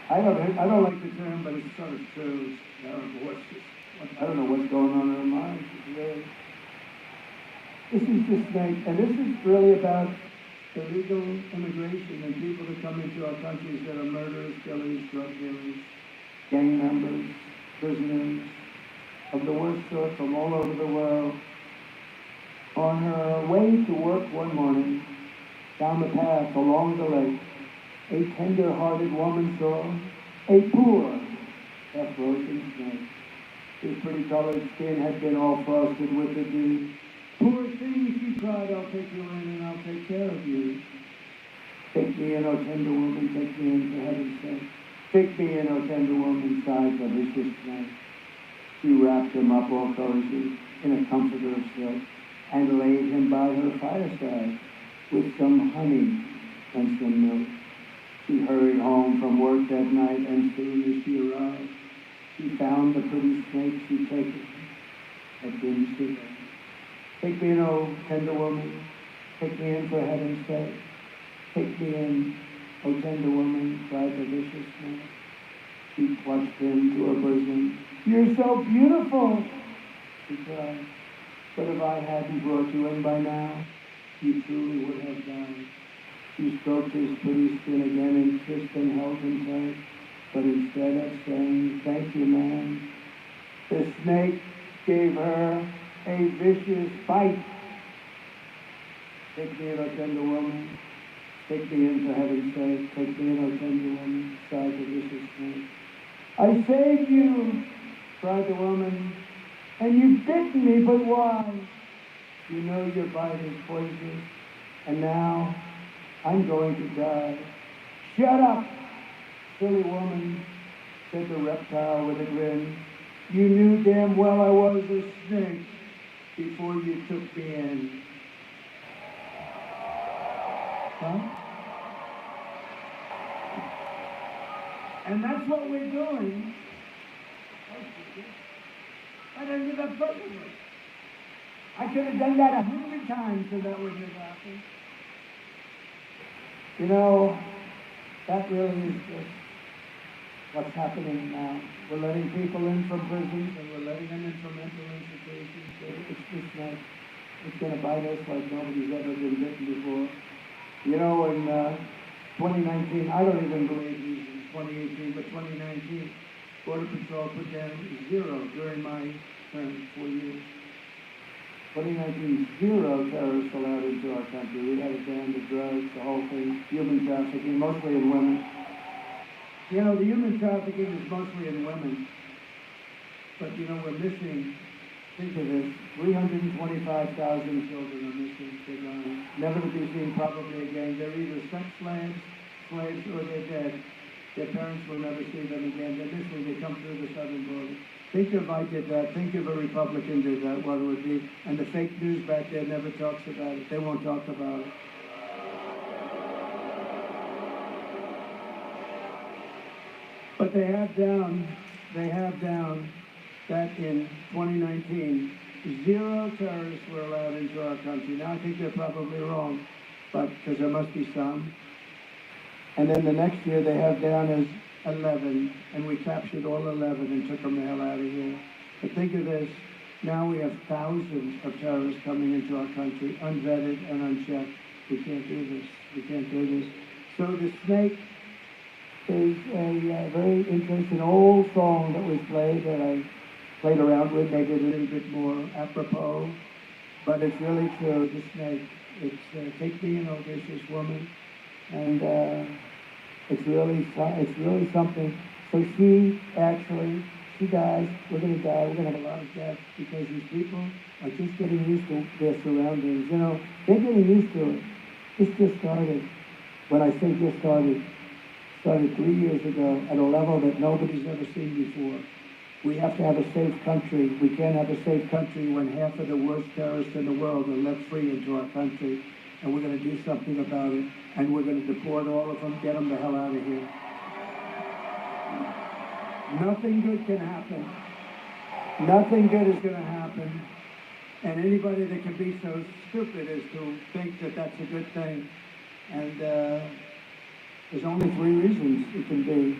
I don't like the term, but it's sort of true. I don't know what's going on in her mind. This is the snake, and this is really about illegal immigration and people that come into our countries that are murderers, killers, drug dealers, gang members, prisoners of the worst sort from all over the world. On her way to work one morning, down the path along the lake, a tender-hearted woman saw a poor, half-frozen snake. His pretty colored skin had been all frosted with the dew. Poor thing, she cried, I'll take you in and I'll take care of you. Take me in, O tender woman, take me in, for heaven's sake. Take me in, O tender woman, sighed the vicious snake. She wrapped him up all cozy in a comforter of silk and laid him by her fireside with some honey and some milk. She hurried home from work that night, and soon as she arrived, she found the pretty snake she'd taken had been sick. Take me in, O tender woman, take me in for heaven's sake. Take me in, O tender woman, cried the vicious snake. She clutched him to her bosom. You're so beautiful, she cried. But if I hadn't brought you in by now, you truly would have died. She stroked his pretty skin again and kissed and held him tight. But instead of saying, thank you, man, the snake gave her a vicious bite. Take me in, O tender woman. Take me in, for heaven's sake. Take me in, O tender woman, sighed the vicious snake. I saved you, cried the woman, and you bit me, but why? You know your bite is poisonous, and now I'm going to die. Shut up, silly woman, said the reptile with a grin. You knew damn well I was a snake before you took me in. Huh? And that's what we're doing. That ended up perfectly. I could have done that 100 times so that wouldn't have happened. You know, that really is just what's happening now. We're letting people in from prisons and we're letting them in from mental institutions. It's just like, it's going to bite us like nobody's ever been bitten before. You know, in 2019, I don't even believe these in 2018, but 2019, Border Patrol put down 0 during my term, 4 years. 2019, 0 terrorists allowed into our country. We had a ban the drugs, the whole thing, human trafficking, mostly in women. You know, the human trafficking is mostly in women. But, you know, we're missing, think of this, 325,000 children are missing. They're gone. Never to be seen probably again. They're either sex slaves, or they're dead. Their parents will never see them again. They're missing. They come through the southern border. Think if I did that. Think if a Republican did that, what it would be. And the fake news back there never talks about it. They won't talk about it. But they have down that in 2019, 0 terrorists were allowed into our country. Now I think they're probably wrong, but because there must be some. And then the next year they have down as 11, and we captured all 11 and took them the hell out of here. But think of this, now we have thousands of terrorists coming into our country, unvetted and unchecked. We can't do this. We can't do this. So the snake is a very interesting old song that was played that I played around with, maybe a little bit more apropos, but it's really true, the snake. It's take me in, O vicious woman, and it's really something. So she dies, we're going to die, we're going to have a lot of deaths because these people are just getting used to their surroundings. You know, they're getting used to it. This just started. When I say just started 3 years ago at a level that nobody's ever seen before. We have to have a safe country. We can't have a safe country when half of the worst terrorists in the world are let free into our country. And we're going to do something about it. And we're going to deport all of them, get them the hell out of here. Nothing good can happen. Nothing good is going to happen. And anybody that can be so stupid as to think that that's a good thing. And There's only three reasons it can be.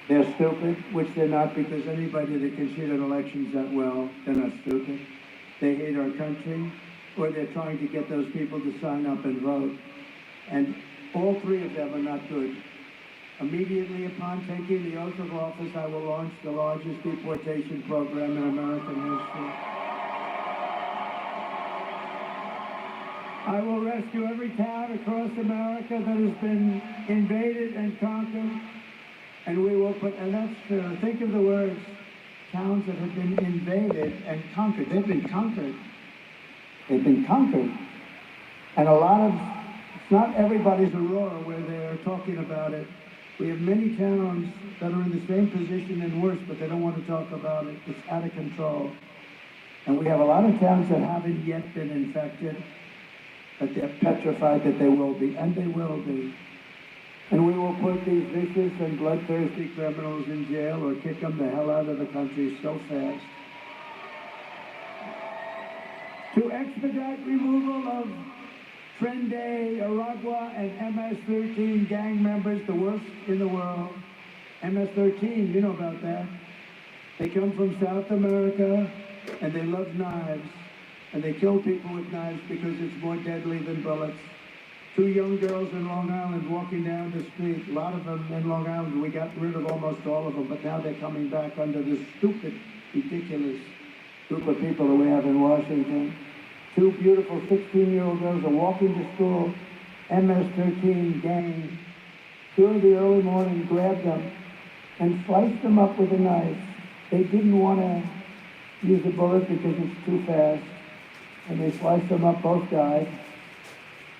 They're stupid, which they're not, because anybody that can cheat at elections that well, they're not stupid. They hate our country, or they're trying to get those people to sign up and vote. And all three of them are not good. Immediately upon taking the oath of office, I will launch the largest deportation program in American history. I will rescue every town across America that has been invaded and conquered. And we will put, and that's true, think of the words, towns that have been invaded and conquered. They've been conquered. They've been conquered. And a lot of, it's not everybody's Aurora where they're talking about it. We have many towns that are in the same position and worse, but they don't want to talk about it. It's out of control. And we have a lot of towns that haven't yet been infected, but they're petrified that they will be, and they will be. And we will put these vicious and bloodthirsty criminals in jail or kick them the hell out of the country so fast. To expedite removal of Trende, Aragua, and MS-13 gang members, the worst in the world. MS-13, you know about that. They come from South America, and they love knives. And they kill people with knives because it's more deadly than bullets. Two young girls in Long Island walking down the street. A lot of them in Long Island, we got rid of almost all of them, but now they're coming back under this stupid, ridiculous group of people that we have in Washington. Two beautiful 16-year-old girls are walking to school, MS-13 gang. During the early morning, grabbed them and sliced them up with a knife. They didn't want to use a bullet because it's too fast. And they sliced them up, both died.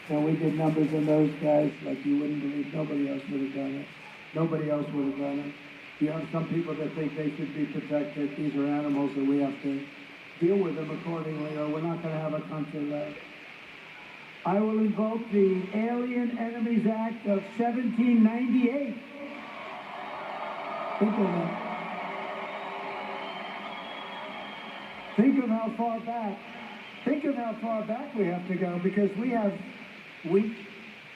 And we did numbers on those guys like you wouldn't believe. Nobody else would have done it. Nobody else would have done it. You have some people that think they should be protected. These are animals and we have to deal with them accordingly or we're not going to have a country left. I will invoke the Alien Enemies Act of 1798. Think of that. Think of how far back. Think of how far back we have to go because we have weak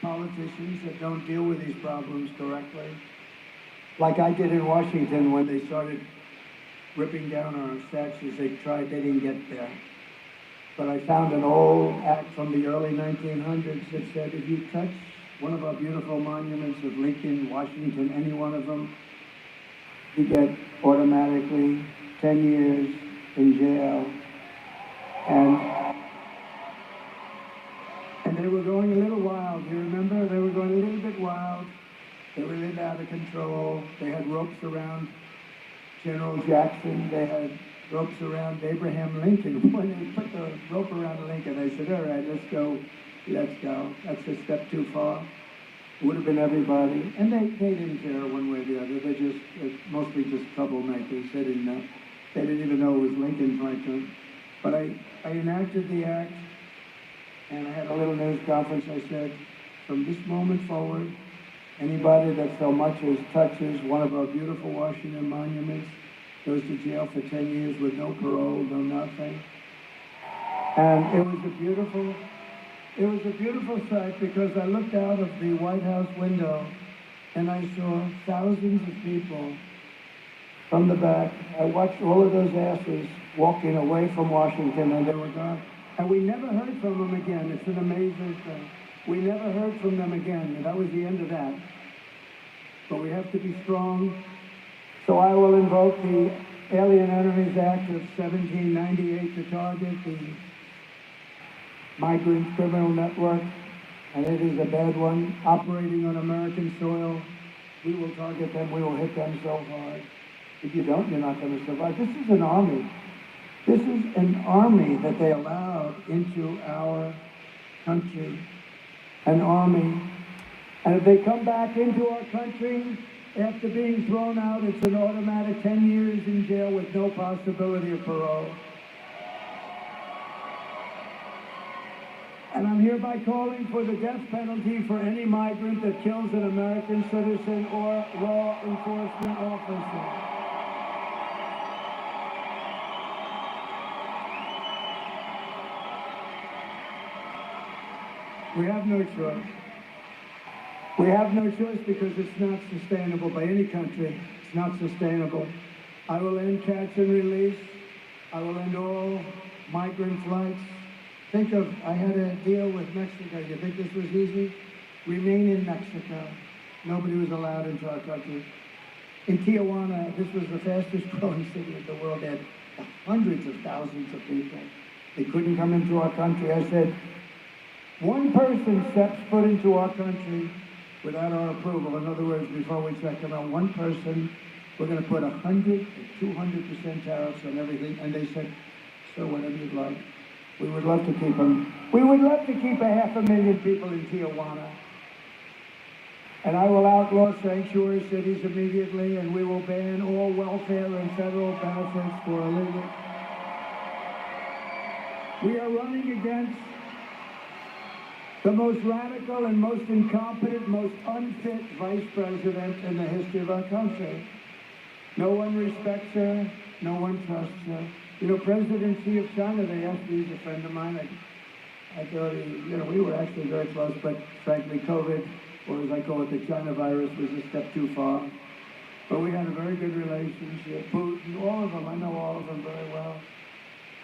politicians that don't deal with these problems correctly. Like I did in Washington when they started ripping down our statues. They didn't get there. But I found an old act from the early 1900s that said if you touch one of our beautiful monuments of Lincoln, Washington, any one of them, you get automatically 10 years in jail. And they were going a little wild. You remember? They were going a little bit wild. They were a little out of control. They had ropes around General Jackson. They had ropes around Abraham Lincoln. When they put the rope around Lincoln, they said, all right, let's go. That's a step too far. It would have been everybody. And they didn't care one way or the other. They're mostly just troublemakers. They didn't know. They didn't even know it was Lincoln Franklin. But I enacted the act, and I had a little news conference. I said, from this moment forward, anybody that so much as touches one of our beautiful Washington monuments goes to jail for 10 years with no parole, no nothing. And it was a beautiful sight because I looked out of the White House window and I saw thousands of people from the back. I watched all of those asses walking away from Washington and they were gone. And we never heard from them again. It's an amazing thing. We never heard from them again, and that was the end of that. But we have to be strong. So I will invoke the Alien Enemies Act of 1798 to target the migrant criminal network, and it is a bad one, operating on American soil. We will target them, we will hit them so hard. If you don't, you're not going to survive. This is an army. This is an army that they allowed into our country. An army. And if they come back into our country after being thrown out, it's an automatic 10 years in jail with no possibility of parole. And I'm hereby calling for the death penalty for any migrant that kills an American citizen or law enforcement officer. We have no choice. We have no choice because it's not sustainable by any country. It's not sustainable. I will end catch and release. I will end all migrant flights. Think of, I had a deal with Mexico. You think this was easy? Remain in Mexico. Nobody was allowed into our country. In Tijuana, this was the fastest growing city in the world. They had hundreds of thousands of people. They couldn't come into our country. I said, one person steps foot into our country without our approval. In other words, before we check them out, one person, we're going to put 100 to 200% tariffs on everything. And they said, sir, whatever you'd like. We would love to keep them. We would love to keep 500,000 people in Tijuana. And I will outlaw sanctuary cities immediately, and we will ban all welfare and federal benefits for illegal. We are running against the most radical and most incompetent, most unfit vice president in the history of our country. No one respects her. No one trusts her. You know, President Xi of China, they asked me, he's a friend of mine. I thought, we were actually very close, but frankly, COVID, or as I call it, the China virus, was a step too far. But we had a very good relationship. Putin, all of them, I know all of them very well.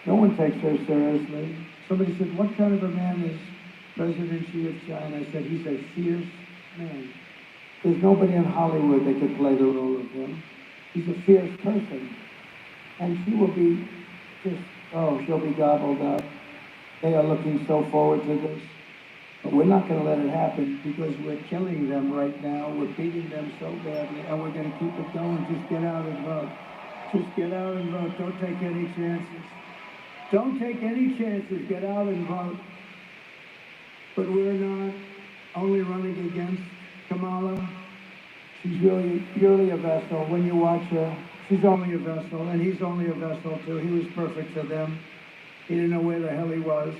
No one takes her seriously. Somebody said, what kind of a man is President Xi of China? I said, he's a fierce man. There's nobody in Hollywood that could play the role of him. He's a fierce person. And she will be just, she'll be gobbled up. They are looking so forward to this. But we're not going to let it happen because we're killing them right now. We're beating them so badly, and we're going to keep it going. Just get out and vote. Just get out and vote. Don't take any chances. Don't take any chances. Get out and vote. But we're not only running against Kamala. She's really a vessel. When you watch her, she's only a vessel, and he's only a vessel too. He was perfect for them. He didn't know where the hell he was.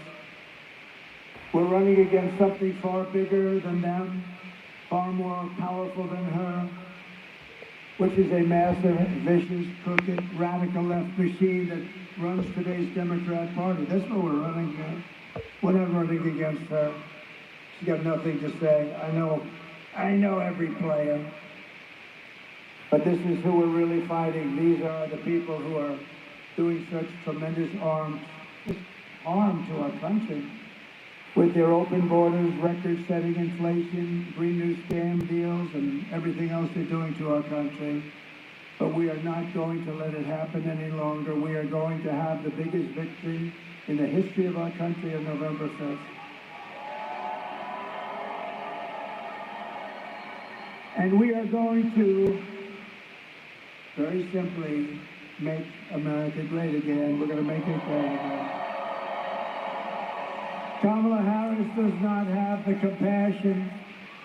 We're running against something far bigger than them, far more powerful than her, which is a massive, vicious, crooked, radical left machine that runs today's Democrat Party. That's what we're running against. We're not running against her. She's got nothing to say. I know every player. But this is who we're really fighting. These are the people who are doing such tremendous harm to our country. With their open borders, record-setting inflation, Green New scam deals, and everything else they're doing to our country. But we are not going to let it happen any longer. We are going to have the biggest victory in the history of our country on November 5th. And we are going to, very simply, make America great again. We're going to make it great again. Kamala Harris does not have the compassion,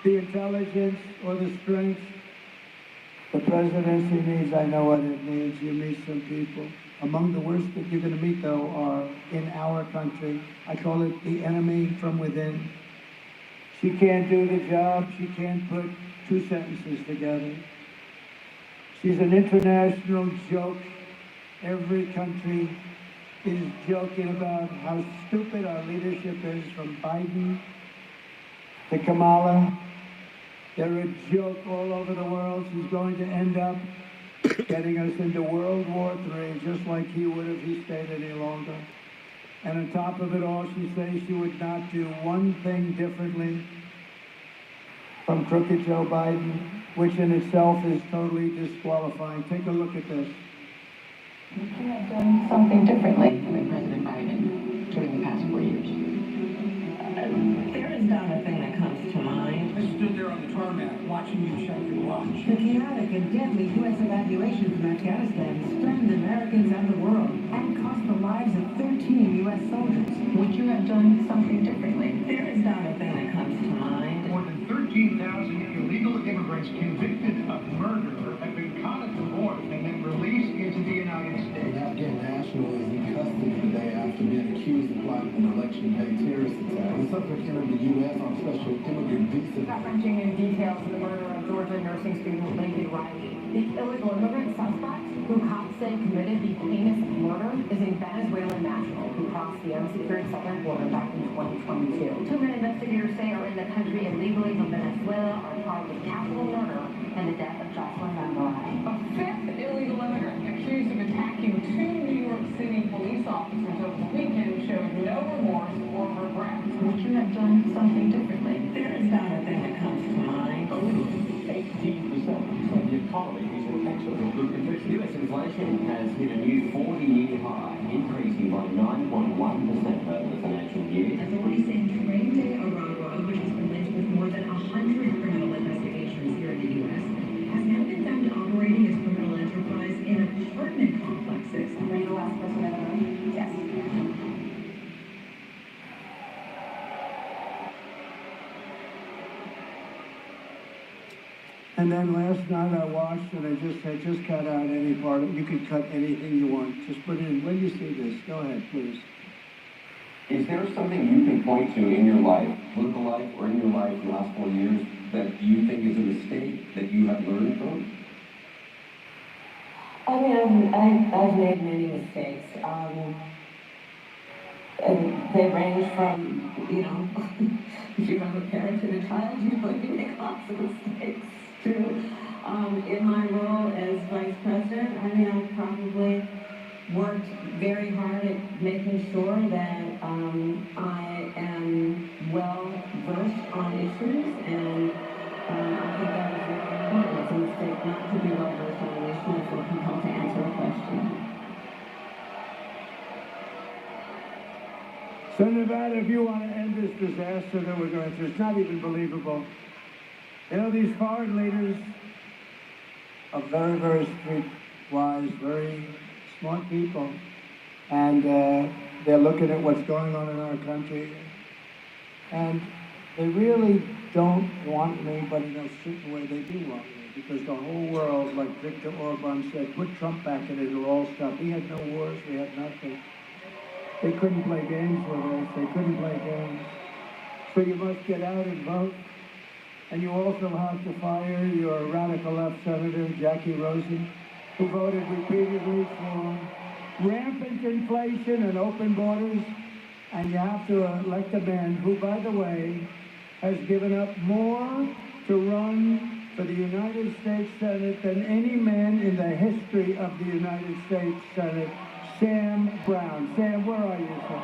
the intelligence, or the strength the presidency needs. I know what it needs. You meet some people. Among the worst that you're going to meet, though, are in our country. I call it the enemy from within. She can't do the job. She can't put two sentences together. She's an international joke. Every country is joking about how stupid our leadership is, from Biden to Kamala. They're a joke all over the world. She's going to end up getting us into World War III, just like he would if he stayed any longer. And on top of it all, she says she would not do one thing differently from crooked Joe Biden, which in itself is totally disqualifying. Take a look at this. We could have done something differently with President Biden during the past 4 years. There is not a thing that comes to mind. I stood there on the tarmac watching you check your watch. The chaotic and deadly U.S. evacuation from Afghanistan stunned Americans and the world and cost the lives of 13 U.S. soldiers. Would you have done something differently? There is not a thing that comes to mind. More than 13,000 illegal immigrants convicted of murder have been caught at the border and then released into the United States. An Afghan national is in custody today after being accused of plotting an election day terrorist attack. The subject entered the U.S. on special immigrant visa. Gut-wrenching in details of the murder of Georgia nursing student Lindsay Riley. The illegal immigrant suspect, who cops say committed the heinous murder, is a Venezuelan national who crossed the unsecured southern border back in 2022. 2 men investigators say are in the country illegally from Venezuela are charged with capital murder in the death of Jocelyn Memberine. A fifth illegal immigrant accused of attacking two New York City police officers over the weekend showed no remorse or regret. Would you have done something differently? There is not a thing that comes to mind. 18% of the economy is in excellent good condition. U.S. inflation has hit a new 40-year high, increasing by 9.1% over the financial year. Authorities say Train Day Aurora, which has been linked with more than 100 criminal investigations here in the U.S., has now been found operating as criminal enterprise in apartment complexes. Were you the last person in the room? Yes. And then last night I watched, and I just cut out any part of it. You could cut anything you want. Just put in, when you see this, go ahead, please. Is there something you can point to in your life, political life, or in your life in the last 4 years that you think is a mistake that you have learned from? I mean, I've made many mistakes. And they range from, you know, if you have a parent and a child, you know, you make lots of mistakes too. In my role as vice president, I mean, I've probably worked very hard at making sure that I am well versed on issues, and I think that is very important. It's a mistake not to be well versed on an issue if we're compelled to answer a question. So Nevada, if you want to end this disaster that we're going through, it's not even believable. You know, these foreign leaders are very, very street-wise, very smart people. And they're looking at what's going on in our country. And they really don't want anybody to sit the way they do want me. Because the whole world, like Viktor Orban said, put Trump back in it, it'll all stop. We had no wars, we had nothing. They couldn't play games with us. They couldn't play games. So you must get out and vote. And you also have to fire your radical left senator, Jackie Rosen, who voted repeatedly for rampant inflation and open borders. And you have to elect a man who, by the way, has given up more to run for the United States Senate than any man in the history of the United States Senate, Sam Brown. Sam, where are you, sir?